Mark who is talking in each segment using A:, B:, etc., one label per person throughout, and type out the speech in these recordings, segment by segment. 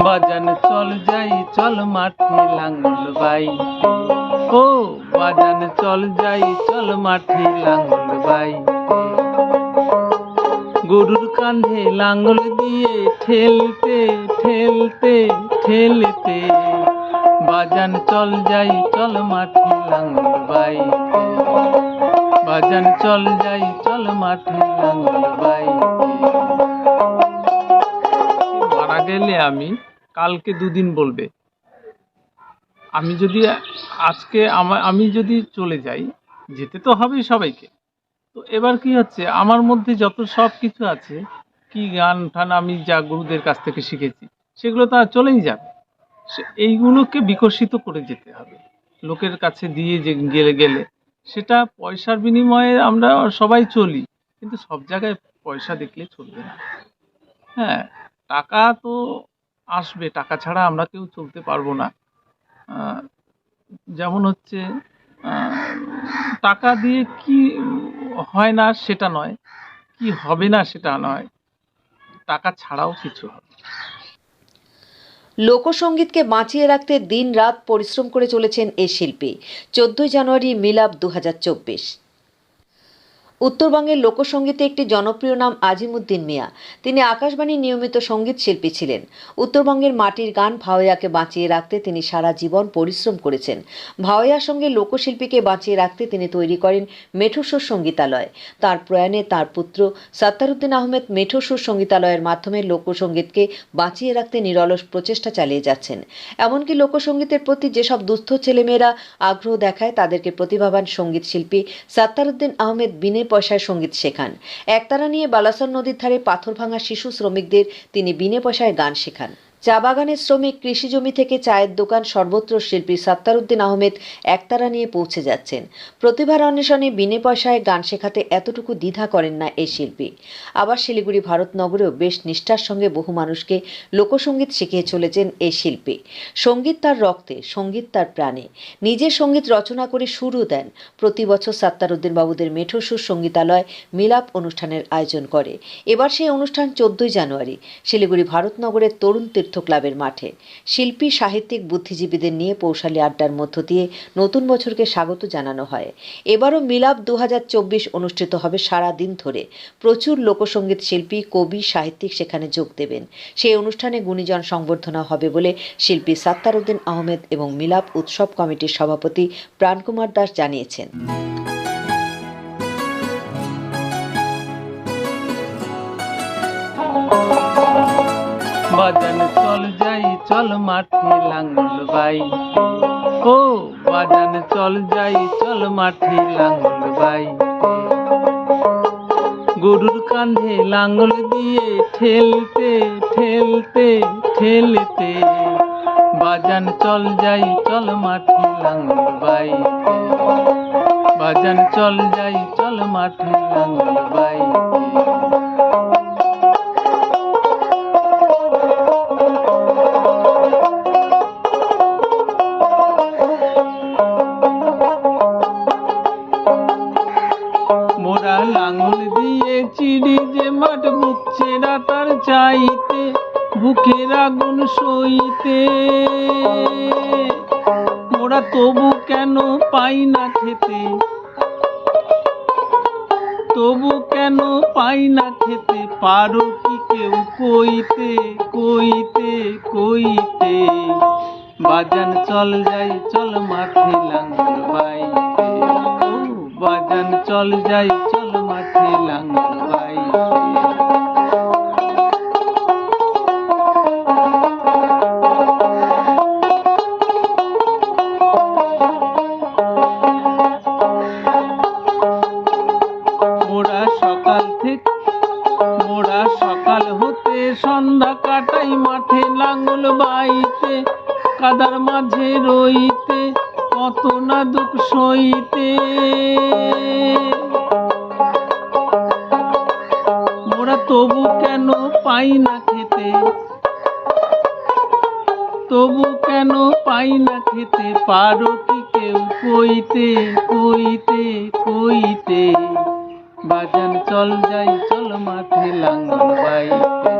A: বাজান চল যাই চল মাঠে লাঙ্গল বাইতে, ও বাজান চল যাই চল মাঠে লাঙ্গল বাইতে। গরুর কাঁধে লাঙ্গল দিয়ে ঠেলতে ঠেলতে ঠেলতে, বাজান চল যাই চল মাঠে লাঙ্গল বাইতে, বাজান চল যাই চল মাঠে লাঙ্গল বাইতে। মারা গেলে কালকে দুদিন বলবে, আমি যদি আজকে আমি যদি চলে যাই, যেতে তো হবেই সবাইকে। তো এবার কি হচ্ছে, আমার মধ্যে যত সব কিছু আছে, কি গান টান আমি যা গুরুদের কাছ থেকে শিখেছি, সেগুলো তো আর চলেই যাবে। এইগুলোকে বিকশিত করে যেতে হবে লোকের কাছে দিয়ে গেলে গেলে সেটা পয়সার বিনিময়ে আমরা সবাই চলি, কিন্তু সব জায়গায় পয়সা দেখলে চলবে না। হ্যাঁ, টাকা তো আসবে, টাকা ছাড়া আমরা কেউ চলতে পারবো না। যেমন হচ্ছে, টাকা দিয়ে কি হয় না সেটা নয়, কি হবে না সেটা নয়, টাকা ছাড়াও কিছু হবে।
B: লোকসঙ্গীতকে বাঁচিয়ে রাখতে দিন রাত পরিশ্রম করে চলেছেন এই শিল্পী। 14 জানুয়ারি মিলাপ 2024। উত্তরবঙ্গের লোকসঙ্গীতে একটি জনপ্রিয় নাম আজিমুদ্দিন মিয়া। তিনি আকাশবাণীর নিয়মিত সঙ্গীত শিল্পী ছিলেন। উত্তরবঙ্গের মাটির গান ভাওয়াইয়াকে বাঁচিয়ে রাখতে তিনি সারা জীবন পরিশ্রম করেছেন। ভাওয়াইয়ার সঙ্গে লোকশিল্পীকে বাঁচিয়ে রাখতে তিনি তৈরি করেন মেঠো সুর সঙ্গীতালয়। তার প্রয়াণে তার পুত্র সাত্তারউদ্দিন আহমেদ মেঠো সুর সঙ্গীতালয়ের মাধ্যমে লোকসঙ্গীতকে বাঁচিয়ে রাখতে নিরলস প্রচেষ্টা চালিয়ে যাচ্ছেন। এমনকি লোকসঙ্গীতের প্রতি যেসব দুস্থ ছেলেমেয়েরা আগ্রহ দেখায়, তাদেরকে প্রতিভাবান সঙ্গীত শিল্পী সাত্তারউদ্দিন আহমেদ বিনে পয়সায় সঙ্গীত শেখান। একতারা নিয়ে বালাসর নদীর ধারে পাথর ভাঙা শিশু শ্রমিকদের তিনি বিনে পয়সায় গান শেখান। চা বাগানের শ্রমিক, কৃষি জমি থেকে চায়ের দোকান, সর্বত্র শিল্পী সাত্তারউদ্দিন আহমেদ একতারা নিয়ে পৌঁছে যাচ্ছেন। প্রতিভার অন্বেষণে বিনে পয়সায় গান শেখাতে এতটুকু দ্বিধা করেন না এই শিল্পী। আবার শিলিগুড়ি ভারতনগরেও বেশ নিষ্ঠার সঙ্গে বহু মানুষকে লোকসঙ্গীত শিখিয়ে চলেছেন এই শিল্পী। সঙ্গীত তার রক্তে, সঙ্গীত তার প্রাণে। নিজে সঙ্গীত রচনা করে সুরও দেন। প্রতি বছর সাত্তারউদ্দিন বাবুদের মেঠো সুর সঙ্গীতালয় মিলাপ অনুষ্ঠানের আয়োজন করে। এবার সেই অনুষ্ঠান 14 জানুয়ারি শিলিগুড়ি ভারতনগরের তরুণ তীর্থ ক্লাবের মাঠে। শিল্পী, সাহিত্যিক, বুদ্ধিজীবীদের নিয়ে পৌশালী আড্ডার মধ্য দিয়ে নতুন বছরকে স্বাগত জানানো হয়। এবারও মিলাপ 2024 অনুষ্ঠিত হবে সারা দিন ধরে। প্রচুর লোকসঙ্গীত শিল্পী, কবি, সাহিত্যিক সেখানে যোগ দেবেন। সেই অনুষ্ঠানে গুণীজন সংবর্ধনা হবে বলে শিল্পী সাত্তারউদ্দিন আহমেদ এবং মিলাপ উৎসব কমিটির সভাপতি প্রাণকুমার দাস জানিয়েছেন।
A: বাজান চল যাই চল মাঠে লাঙ্গল বাইতে, ও বাজান চল যাই চল মাঠে লাঙ্গল বাইতে। গরুর কাঁধে লাঙ্গল দিয়ে ঠেলতে ঠেলতে ঠেলতে, বাজান চল যাই চল মাঠে লাঙ্গল বাইতে, বাজান চল যাই চল মাঠে লাঙ্গল বাইতে। মোরা লাঙ্গল দিয়ে চিড়ি যে মাঠ, বুক চেরা তার চাইতে, বুকের আগুন সইতে। মোরা তবু কেন পাই না খেতে, তবু কেন পাই না খেতে, পারো কি কেউ কইতে কইতে কইতে। বাজান চল যাই চল মাঠে লাঙ্গল বাইতে, ও বাজান চল যাই চল মাঠে লাঙ্গল বাইতে। মোরা সকাল হতে সন্ধ্যা কাটাই মাঠে লাঙ্গল বাইতে, কাদার মাঝে রইতে কত না দুঃখ সইতে। মোরা তবু কেন পাই না খেতে, তবু কেন পাই না খেতে, পারো কি কেউ কইতে কইতে কইতে। বাজান চল যাই চল মাঠে লাঙ্গল বাইতে,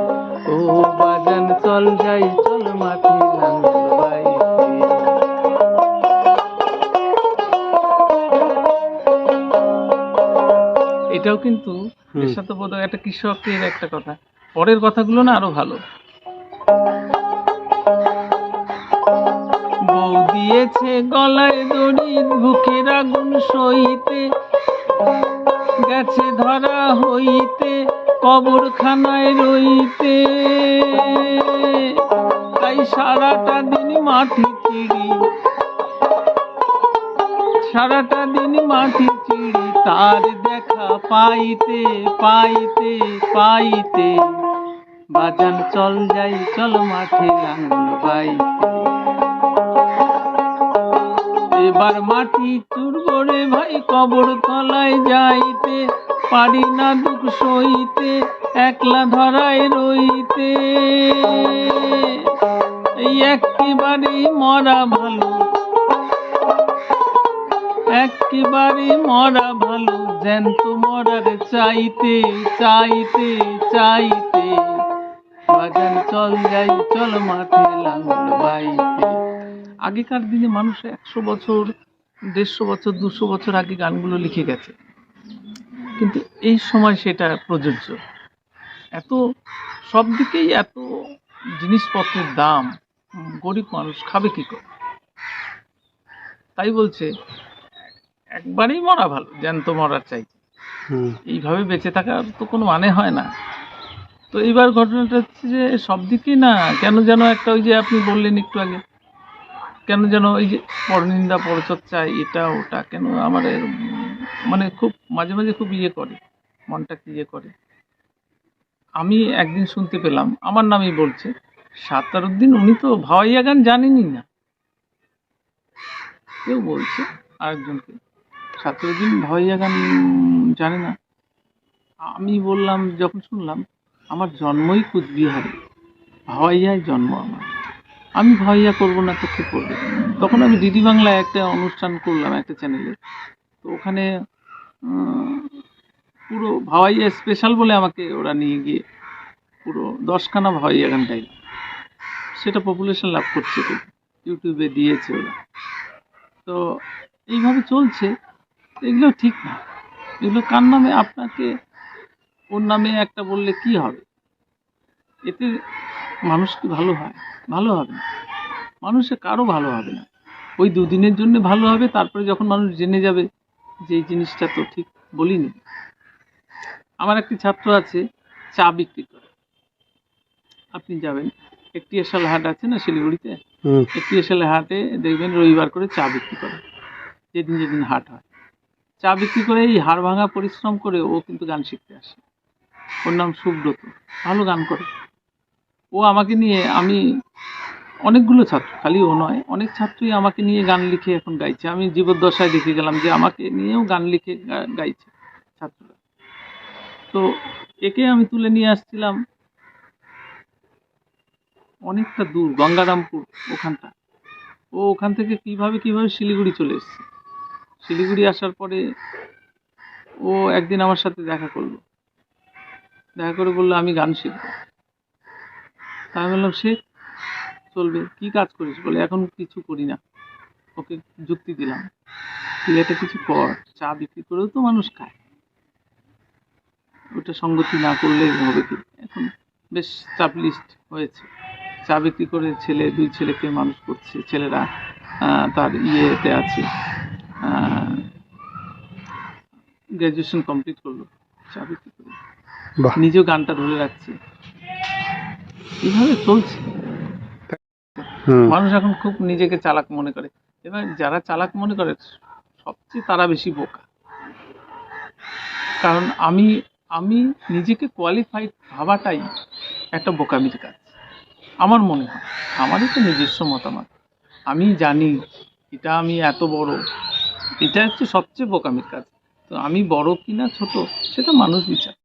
A: ও বাজান চল যাই চল মাঠে লাঙ্গল বাইতে। এটাও কিন্তু দেশাত্মবোধক একটা কৃষকের একটা কথা। পরের কথাগুলো না আরো ভালো। বউ দিয়েছে গলায় দড়ি, বুকের আগুন সইতে, গেছে ধরা হইতে, কবরখানায় রইতে। তাই সারাটা দিন মাটি চিড়ি, সারাটা দিন মাটি চিড়ি, তার দেখা পাইতে পাইতে পাইতে। বাজান চল যাই চল মাঠে লাঙ্গল বাইতে। এবার মাটি চুরবো রে ভাই কবর তলায় যাইতে, পারি না দুঃখ সইতে, একলা ধরায় রইতে। এই একেবারে মরা ভালো, একেবারে মরা ভালো, জ্যান্ত মরার চাইতে চাইতে চাইতে। বাজান চল যাই চল মাঠে লাঙ্গল বাইতে। আগেকার দিনে মানুষ 100 বছর 150 বছর 200 বছর আগে গানগুলো লিখে গেছে, কিন্তু এই সময় সেটা প্রযোজ্য। এত সব দিকেই এত জিনিসপত্রের দাম, গরিব মানুষ খাবে কি করে? তাই বলছে একবারেই মরা ভালো, জ্যান্ত মরার চাইতে। এইভাবে বেঁচে থাকার তো কোনো মানে হয় না। তো এইবার ঘটনাটা হচ্ছে যে সব দিকেই না কেন যেন একটা, ওই যে আপনি বললেন একটু আগে, কেন যেন ওই যে পরনিন্দা পরচর্চা এটা ওটা কেন আমার মানে খুব মাঝে মাঝে খুব ইয়ে করে, মনটাকে ইয়ে করে। আমি একদিন শুনতে পেলাম, আমার নামই বলছে, সাত্তারউদ্দিন উনি তো ভাওয়াইয়া গান জানেনই না। কেউ বলছে আরেকজনকে সাত্তারউদ্দিন ভাওয়াইয়া গান জানে না। আমি বললাম, যখন শুনলাম, আমার জন্মই কুচবিহারে, ভাওয়াইয়ায় জন্ম আমার, আমি ভাওয়াইয়া করবো না তো কে করবে? তখন আমি ডিডি বাংলায় একটা অনুষ্ঠান করলাম একটা চ্যানেলে, তো ওখানে পুরো ভাওয়াইয়া স্পেশাল বলে আমাকে ওরা নিয়ে গিয়ে পুরো 10খানা ভাওয়াইয়া গান গাইলাম। সেটা পপুলেশন লাভ করছে, তো ইউটিউবে দিয়েছে ওরা। তো এইভাবে চলছে, এগুলো ঠিক না। এগুলো কার নামে? আপনাকে ওর নামে একটা বললে কি হবে? এতে মানুষ কি ভালো হয়? ভালো হবে না, মানুষের কারো ভালো হবে না। ওই দুদিনের জন্য ভালো হবে, তারপরে যখন মানুষ জেনে যাবে যে এই জিনিসটা তো ঠিক বলিনি। আমার একটি ছাত্র আছে, চা বিক্রি করে। আপনি যাবেন, একটি এশাল হাট আছে না শিলিগুড়িতে, একটি এশাল হাটে দেখবেন রবিবার করে চা বিক্রি করে, যেদিন যেদিন হাট হয়। চা বিক্রি করে এই হাড় ভাঙা পরিশ্রম করে ও কিন্তু গান শিখতে আসে। ওর নাম সুব্রত, ভালো গান করে। ও আমাকে নিয়ে, আমি অনেকগুলো ছাত্র, খালি ও নয়, অনেক ছাত্রই আমাকে নিয়ে গান লিখে এখন গাইছে। আমি জীবদ্দশায় দেখে গেলাম যে আমাকে নিয়েও গান লিখে গাইছে ছাত্ররা। তো একে আমি তুলে নিয়ে আসছিলাম অনেকটা দূর, গঙ্গারামপুর ওখানটা। ও ওখান থেকে কিভাবে শিলিগুড়ি চলে এসেছে। শিলিগুড়ি আসার পরে ও একদিন আমার সাথে দেখা করলো, দেখা করে বললো আমি গান শিখবো। তাই আমি বললাম সে চলবে, কি কাজ করিস? বলে এখন কিছু করি না। ওকে যুক্তি দিলাম, তুই এটা কিছু কর, চা বিক্রি করেও তো মানুষ খায়, ওটা সঙ্গতি না করলে হবে কি? এখন বেশ স্টাবলিশড হয়েছে, চা বিক্রি করে দুই ছেলেকে মানুষ করছে। ছেলেরা তার ইয়েতে আছে, গ্র্যাজুয়েশন কমপ্লিট করলো চা বিক্রি করে, নিজেও গানটা ধরে রাখছে। এইভাবে চলছে। মানুষ এখন খুব নিজেকে চালাক মনে করে। এবার যারা চালাক মনে করে সবচেয়ে তারা বেশি বোকা। কারণ আমি নিজেকে কোয়ালিফাইড ভাবাটাই একটা বোকামির কাজ আমার মনে হয়। আমারই তো নিজস্ব মতামত, আমি জানি এটা আমি এত বড়, এটা হচ্ছে সবচেয়ে বোকামির কাজ। তো আমি বড় কিনা ছোট সেটা মানুষ বিচার।